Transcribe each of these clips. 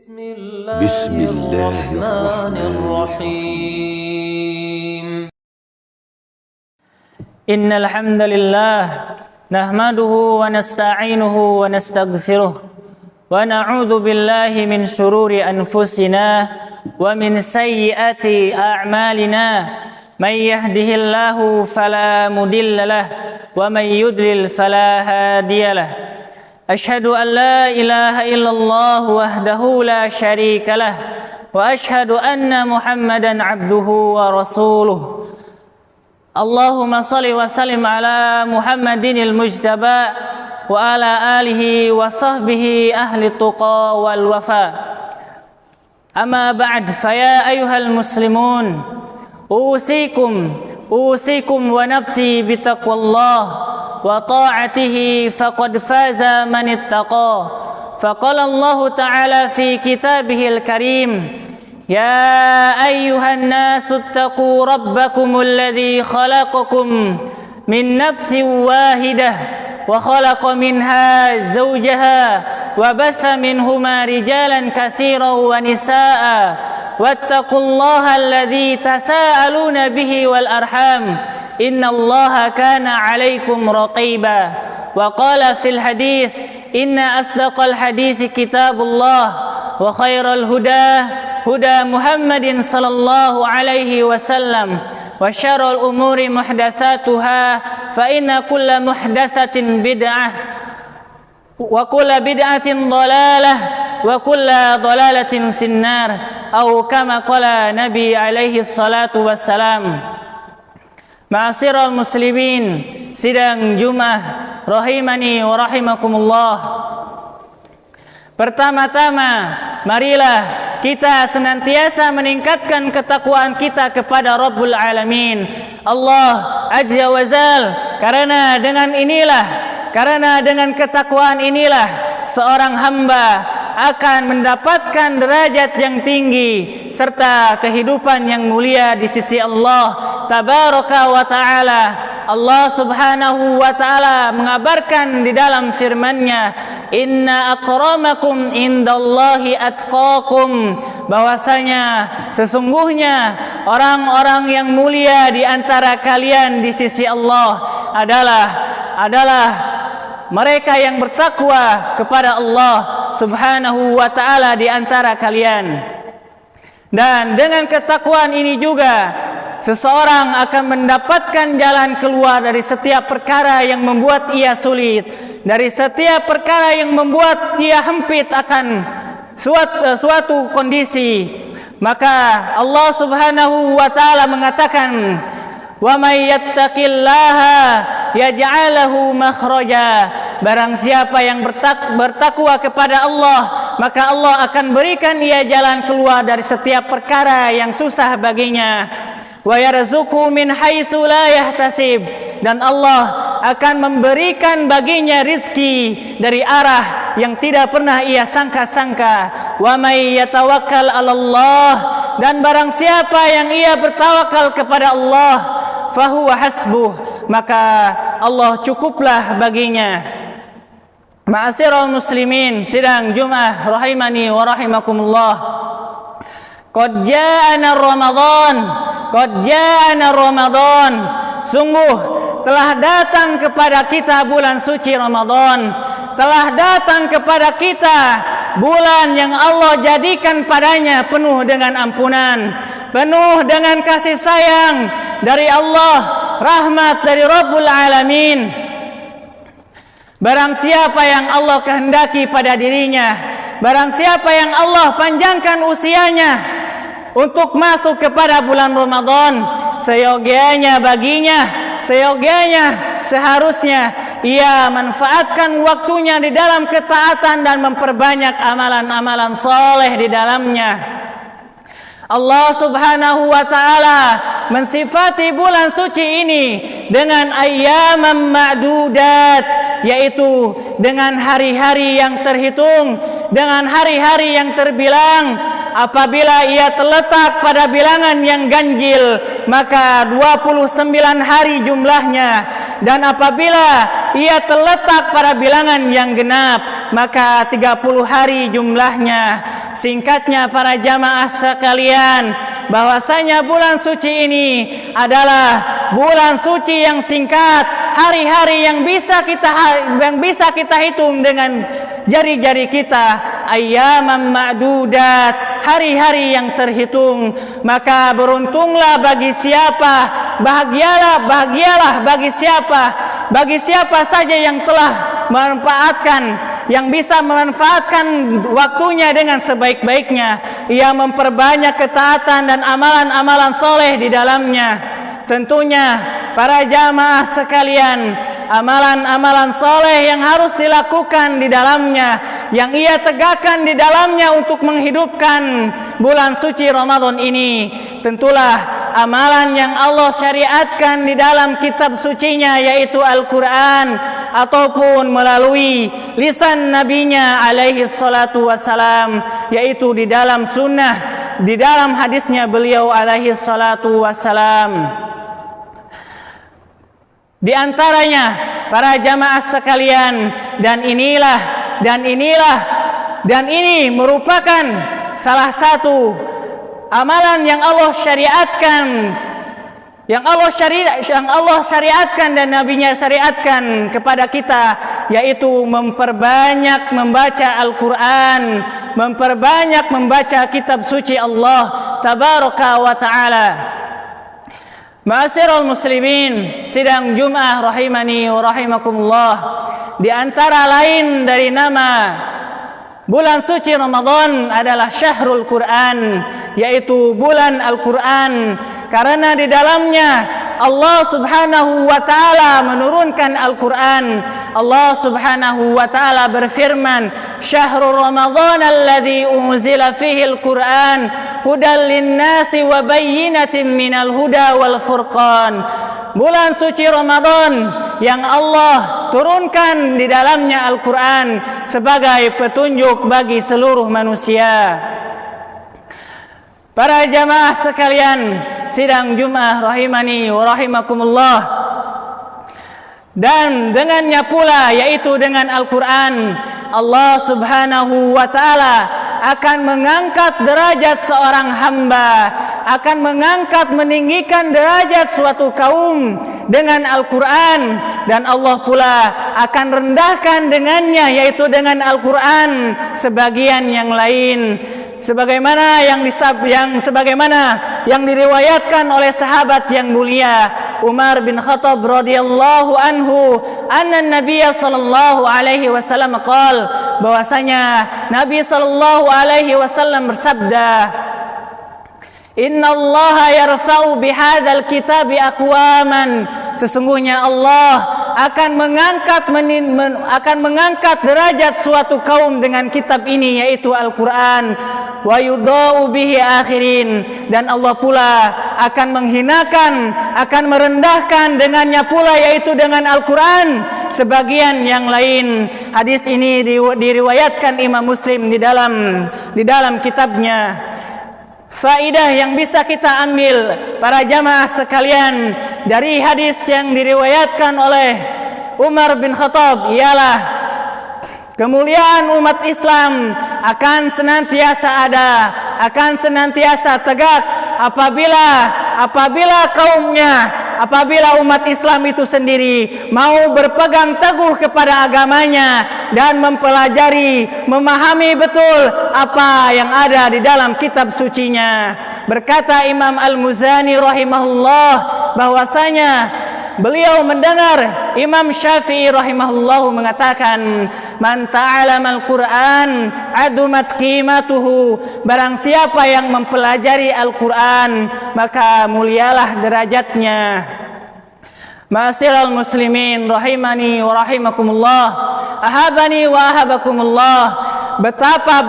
بسم الله الرحمن الرحيم إن الحمد لله نحمده ونستعينه ونستغفره ونعوذ بالله من شرور أنفسنا ومن سيئات أعمالنا من يهده الله فلا مضل له ومن يضلل فلا هادي له أشهد أن لا إله إلا الله وحده لا شريك له وأشهد أن محمدا عبده ورسوله اللهم صل وسلم على محمد المجتبى وعلى آله وصحبه أهل التقى والوفاء أما بعد فيا أيها المسلمون أوصيكم ونفسي بتقوى الله وطاعته فقد فاز من اتقى فقال الله تعالى في كتابه الكريم يا أيها الناس اتقوا ربكم الذي خلقكم من نفس واحدة وخلق منها زوجها وبث منهما رجالا كثيرا ونساء واتقوا الله الذي تساءلون به والأرحام إن الله كان عليكم رقيبا وقال في الحديث إن أصدق الحديث كتاب الله وخير الهدى هدى محمد صلى الله عليه وسلم وشر الأمور محدثاتها فإن كل محدثة بدعة وكل بدعة ضلالة وكل ضلالة في النار أو كما قال نبي عليه الصلاة والسلام. Ma'asyiral muslimin, sidang Jumat rahimani wa rahimakumullah. Pertama-tama, marilah kita senantiasa meningkatkan ketakwaan kita kepada Rabbul Alamin, Allah Azza wa Jal. Karena dengan ketakwaan inilah seorang hamba akan mendapatkan derajat yang tinggi serta kehidupan yang mulia di sisi Allah Tabaraka wa Ta'ala. Allah Subhanahu wa Ta'ala mengabarkan di dalam firman-Nya, Inna akramakum indallahi atqakum, bahwasanya sesungguhnya orang-orang yang mulia di antara kalian di sisi Allah adalah mereka yang bertakwa kepada Allah Subhanahu wa Ta'ala di antara kalian. Dan dengan ketakwaan ini juga seseorang akan mendapatkan jalan keluar dari setiap perkara yang membuat ia sulit, dari setiap perkara yang membuat ia hempit akan suatu kondisi. Maka Allah Subhanahu wa Ta'ala mengatakan, wa may yattaqillaha yaj'al lahu makhraja. Barang siapa yang bertakwa kepada Allah, maka Allah akan berikan ia jalan keluar dari setiap perkara yang susah baginya. Wa yarzuqhu min haitsu la yahtasib, dan Allah akan memberikan baginya rizki dari arah yang tidak pernah ia sangka-sangka. Wa may yatawakkal 'alallah, dan barang siapa yang ia bertawakal kepada Allah, fahuwa hasbuh, maka Allah cukuplah baginya. Ma'asyiral muslimin, sidang Jumat rahimani wa rahimakumullah. Qad ja'ana Ramadan, sungguh telah datang kepada kita bulan suci Ramadan. Telah datang kepada kita bulan yang Allah jadikan padanya penuh dengan ampunan, penuh dengan kasih sayang dari Allah, rahmat dari Rabbul Alamin. Barang siapa yang Allah kehendaki pada dirinya, barang siapa yang Allah panjangkan usianya untuk masuk kepada bulan Ramadan, seyogianya baginya, seharusnya ia manfaatkan waktunya di dalam ketaatan dan memperbanyak amalan-amalan soleh di dalamnya. Allah Subhanahu wa Ta'ala mensifati bulan suci ini dengan ayyaman ma'dudat, yaitu dengan hari-hari yang terhitung, dengan hari-hari yang terbilang. Apabila ia terletak pada bilangan yang ganjil, maka 29 hari jumlahnya, dan apabila ia terletak pada bilangan yang genap, maka 30 hari jumlahnya. singkatnya para jamaah sekalian, bahwasanya bulan suci ini adalah bulan suci yang singkat, hari-hari yang bisa kita hitung dengan jari-jari kita, ayyaman ma'dudat, hari-hari yang terhitung. Maka beruntunglah bagi siapa, bahagialah bagi siapa saja yang telah yang bisa memanfaatkan waktunya dengan sebaik-baiknya. Ia memperbanyak ketaatan dan amalan-amalan soleh di dalamnya. Tentunya para jamaah sekalian, amalan-amalan soleh yang harus dilakukan di dalamnya, yang ia tegakkan di dalamnya untuk menghidupkan bulan suci Ramadan ini, tentulah amalan yang Allah syariatkan di dalam kitab sucinya, yaitu Al-Quran, ataupun melalui lisan nabinya alaihi salatu wassalam, yaitu di dalam sunnah, di dalam hadisnya beliau alaihi salatu wassalam. Di antaranya para jamaah sekalian, dan ini merupakan salah satu amalan yang Allah syariatkan, yang Allah syariatkan dan nabinya syariatkan kepada kita, yaitu memperbanyak membaca Al-Quran, memperbanyak membaca kitab suci Allah tabaraka wa ta'ala. Ma'asyiral muslimin, sidang Jum'ah rahimani wa rahimakumullah, di antara lain dari nama bulan suci Ramadan adalah Syahrul Quran, yaitu bulan Al-Quran, karena di dalamnya Allah Subhanahu wa taala menurunkan Al-Quran. Allah Subhanahu wa taala berfirman, "Syahrul Ramadan alladzi unzila fihi Al-Quran hudan lin-nasi wa bayyinatin minal huda wal furqan." Bulan suci Ramadan yang Allah turunkan di dalamnya Al-Quran sebagai petunjuk bagi seluruh manusia. Para jamaah sekalian, sidang Jum'ah rahimani wa rahimakumullah, dan dengannya pula, yaitu dengan Al-Quran, Allah Subhanahu wa ta'ala akan mengangkat derajat seorang hamba, akan meninggikan derajat suatu kaum dengan Al-Quran, dan Allah pula akan rendahkan dengannya, yaitu dengan Al-Quran, sebagian yang lain. Sebagaimana yang diriwayatkan oleh sahabat yang mulia Umar bin Khattab radhiyallahu anhu, anna Nabiya sallallahu alaihi wasallam qala, bahwasanya Nabi sallallahu alaihi wasallam bersabda, "Inna Allah yarfa'u bihadzal kitabi aqwaman." Sesungguhnya Allah akan mengangkat derajat suatu kaum dengan kitab ini, yaitu Al-Quran, wa yudau bihi akhirin, dan Allah pula akan merendahkan dengannya pula, yaitu dengan Al-Quran, sebagian yang lain. Hadis ini diriwayatkan Imam Muslim di dalam kitabnya. Faidah yang bisa kita ambil para jamaah sekalian dari hadis yang diriwayatkan oleh Umar bin Khattab ialah kemuliaan umat Islam akan senantiasa ada, akan senantiasa tegak apabila umat Islam itu sendiri mau berpegang teguh kepada agamanya dan mempelajari, memahami betul apa yang ada di dalam kitab sucinya. Berkata Imam Al-Muzani rahimahullah bahwasanya beliau mendengar Imam Syafi'i rahimahullahu mengatakan, "Man ta'allama al-Qur'an adumat qimatuhu." Barang siapa yang mempelajari Al-Qur'an, maka mulialah derajatnya. Ma'asyiral muslimin rahimani wa rahimakumullah, ahabani wa ahabakumullah. Betapa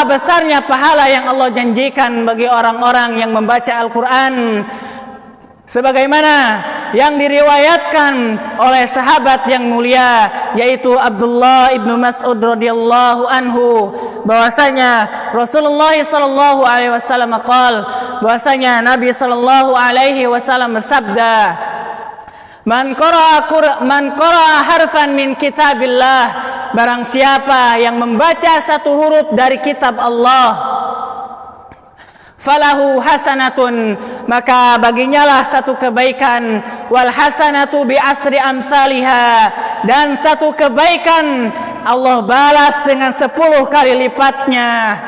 besarnya pahala yang Allah janjikan bagi orang-orang yang membaca Al-Qur'an, sebagaimana yang diriwayatkan oleh sahabat yang mulia, yaitu Abdullah ibnu Mas'ud radhiyallahu anhu, bahwasanya Rasulullah sallallahu alaihi wasallam bahwasanya Nabi sallallahu alaihi wasallam bersabda, Man qara'a harfan min kitabillah, barang siapa yang membaca satu huruf dari kitab Allah, falahu hasanatun, maka baginya lah satu kebaikan, wal hasanatu bi asri amsalha, dan satu kebaikan Allah balas dengan 10 kali lipatnya,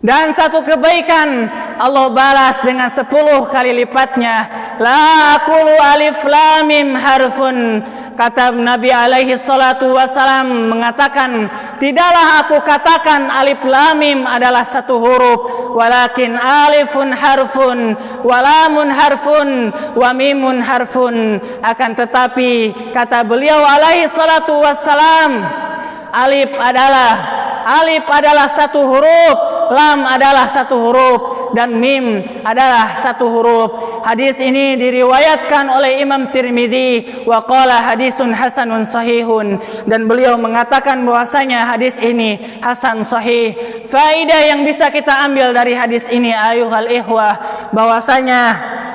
dan satu kebaikan Allah balas dengan 10 kali lipatnya. La aqulu alif lam mim harfun, kata Nabi alaihi salatu wasalam mengatakan, tidaklah aku katakan alif lam mim adalah satu huruf, walakin alifun harfun, walamun harfun, wa mimun harfun. Akan tetapi kata beliau alaihi salatu wasalam, alif adalah satu huruf, lam adalah satu huruf, dan mim adalah satu huruf. Hadis ini diriwayatkan oleh Imam Tirmidzi wa qala hadisun hasanun sahihun, dan beliau mengatakan bahwasanya hadis ini hasan sahih. Faedah yang bisa kita ambil dari hadis ini ayuhal ikhwah, bahwasanya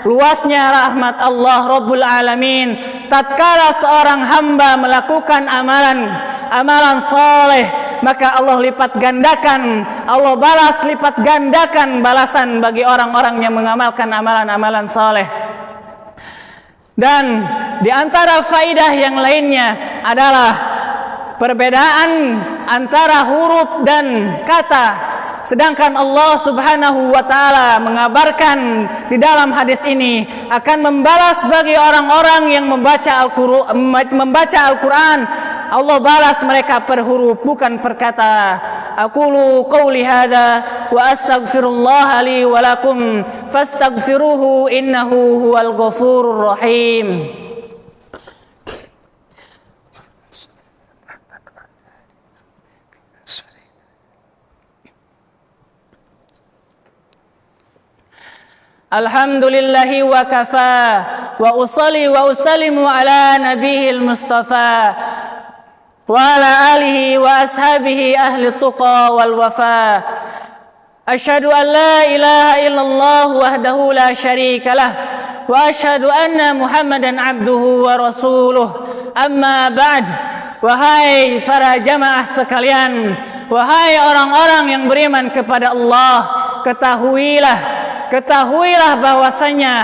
luasnya rahmat Allah Rabbul Alamin tatkala seorang hamba melakukan amalan soleh, maka Allah lipat gandakan, Allah balas lipat gandakan balasan bagi orang-orang yang mengamalkan amalan-amalan soleh. Dan di antara faidah yang lainnya adalah perbedaan antara huruf dan kata. Sedangkan Allah Subhanahu wa taala mengabarkan di dalam hadis ini akan membalas bagi orang-orang yang membaca Al-Qur'an, Allah balas mereka per huruf, bukan per kata. Aqulu qawli hadza wa astaghfirullah li wa lakum fastaghfiruhu innahu huwal ghafurur rahim. Alhamdulillahi wa kafa, wa usalli wa usallimu ala nabiyil mustafa wa ala alihi wa ashabihi ahli tuqa wal wafa. Asyhadu an la ilaha illallah wahdahu la syarika lah, wa asyhadu anna Muhammadan abduhu wa rasuluh. Amma ba'd. Wahai para jamaah sekalian, wahai orang-orang yang beriman kepada Allah, ketahuilah bahwasanya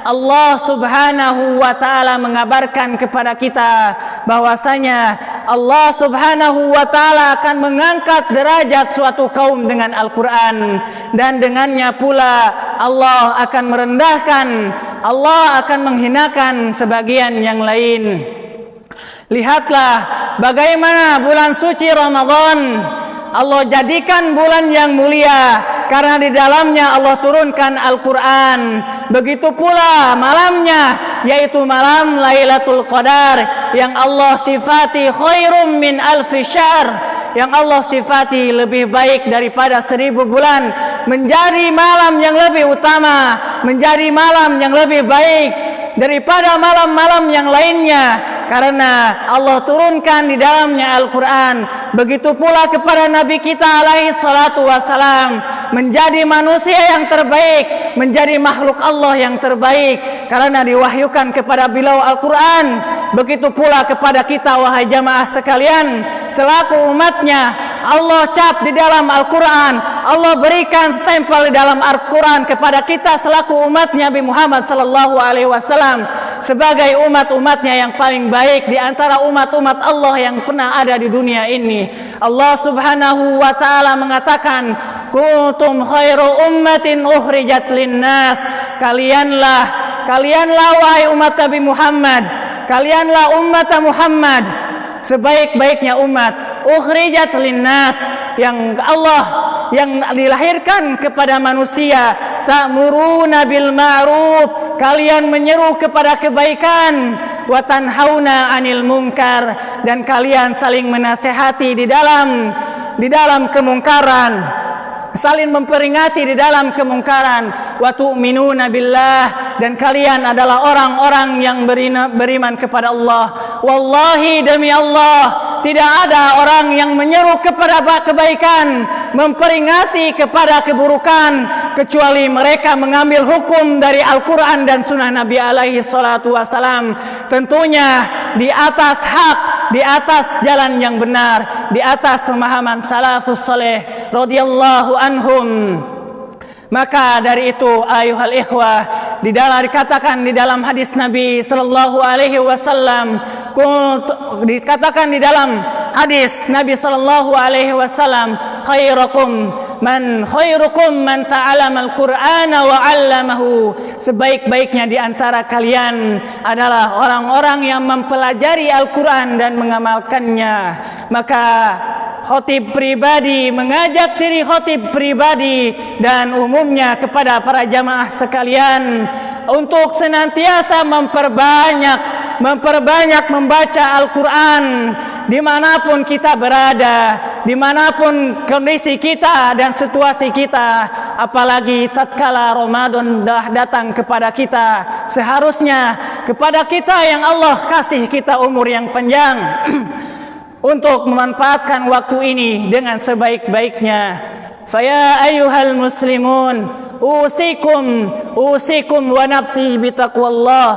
Allah Subhanahu wa taala mengabarkan kepada kita bahwasanya Allah Subhanahu wa taala akan mengangkat derajat suatu kaum dengan Al-Qur'an, dan dengannya pula Allah akan merendahkan, Allah akan menghinakan sebagian yang lain. Lihatlah bagaimana bulan suci Ramadan Allah jadikan bulan yang mulia, karena di dalamnya Allah turunkan Al-Quran. Begitu pula malamnya, yaitu malam Lailatul Qadar, yang Allah sifati khairum min alfi syahr, yang Allah sifati lebih baik daripada 1000 bulan, menjadi malam yang lebih utama, menjadi malam yang lebih baik daripada malam-malam yang lainnya, karena Allah turunkan di dalamnya Al-Quran. Begitu pula kepada Nabi kita alaihi salatu wassalam, menjadi manusia yang terbaik, menjadi makhluk Allah yang terbaik, karena diwahyukan kepada beliau Al-Quran. Begitu pula kepada kita wahai jamaah sekalian, selaku umatnya, Allah cap di dalam Al-Quran, Allah berikan stempel di dalam Al-Quran kepada kita selaku umatnya Nabi Muhammad sallallahu alaihi wasallam sebagai umat-umatnya yang paling baik di antara umat-umat Allah yang pernah ada di dunia ini. Allah Subhanahu wa taala mengatakan, kuntum khairu ummatin ukhrijat linnas. Kalianlah wahai umat Nabi Muhammad, kalianlah umat Muhammad sebaik-baiknya umat, ukhrijat linnas, yang Allah yang dilahirkan kepada manusia. Ta'muruna bil ma'ruf, kalian menyeru kepada kebaikan, wa tanhauna 'anil munkar, dan kalian saling menasihati di dalam kemungkaran, saling memperingati di dalam kemungkaran. Wa tu'minuna billah, dan kalian adalah orang-orang yang beriman kepada Allah. Wallahi, demi Allah, tidak ada orang yang menyeru kepada kebaikan, memperingati kepada keburukan, kecuali mereka mengambil hukum dari Al-Quran dan Sunnah Nabi alaihi salatu wassalam. Tentunya di atas hak, di atas jalan yang benar, di atas pemahaman salafus saleh radhiyallahu anhum. Maka dari itu ayuhal ikhwah, dikatakan di dalam hadis Nabi sallallahu alaihi wasallam, dikatakan di dalam hadis Nabi sallallahu alaihi wasallam, khairukum man ta'allama al-Qur'ana wa 'allamahu. Sebaik-baiknya di antara kalian adalah orang-orang yang mempelajari Al-Qur'an dan mengamalkannya. Maka khatib pribadi mengajak diri khatib pribadi dan umumnya kepada para jamaah sekalian untuk senantiasa memperbanyak membaca Al-Quran dimanapun kita berada, dimanapun kondisi kita dan situasi kita. Apalagi tatkala Ramadan dah datang kepada kita, seharusnya kepada kita yang Allah kasih kita umur yang panjang untuk memanfaatkan waktu ini dengan sebaik-baiknya. Faya ayyuhal muslimun, usikum wa nafsi bitaqwallah.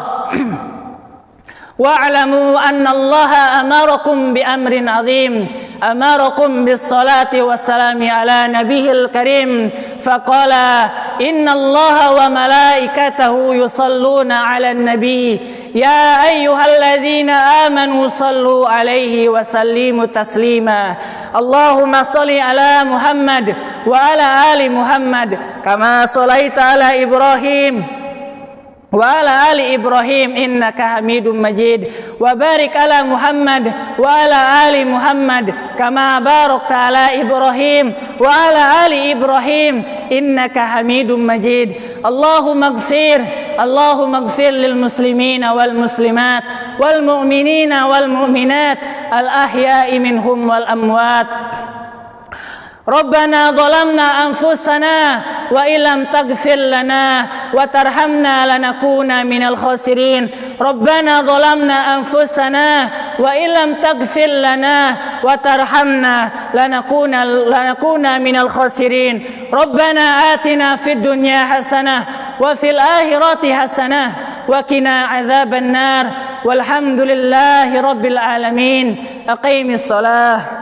Wa'lamu anna Allah amarakum bi amrin azim, amarakum bis salati wassalami ala nabiyil karim, faqala inna Allah wa malaikatahu yusalluna ala nabi ya ayyuhalladzina amanu sallu alaihi wa sallimu taslima. Allahumma salli ala Muhammad wa ala ali Muhammad kama sallaita ala Ibrahim wa ala ali Ibrahim innaka Hamidum Majid, wa barik ala Muhammad wa ala ali Muhammad kama barakta ala Ibrahim wa ala ali Ibrahim innaka Hamidum Majid. Allahumma ighfir lil muslimina wal muslimat wal mu'minina wal mu'minat al ahya'i minhum wal amwat. Rabbana zalamna anfusana wa illam taghfir lana wa tarhamna lanakuna minal khasirin. Rabbana zalamna anfusana wa illam taghfir lana wa tarhamna lanakuna minal khasirin. Rabbana atina fid dunya hasanah wa fil akhirati hasanah wa qina adzaban nar. Walhamdulillahi rabbil alamin. Aqimis shalah.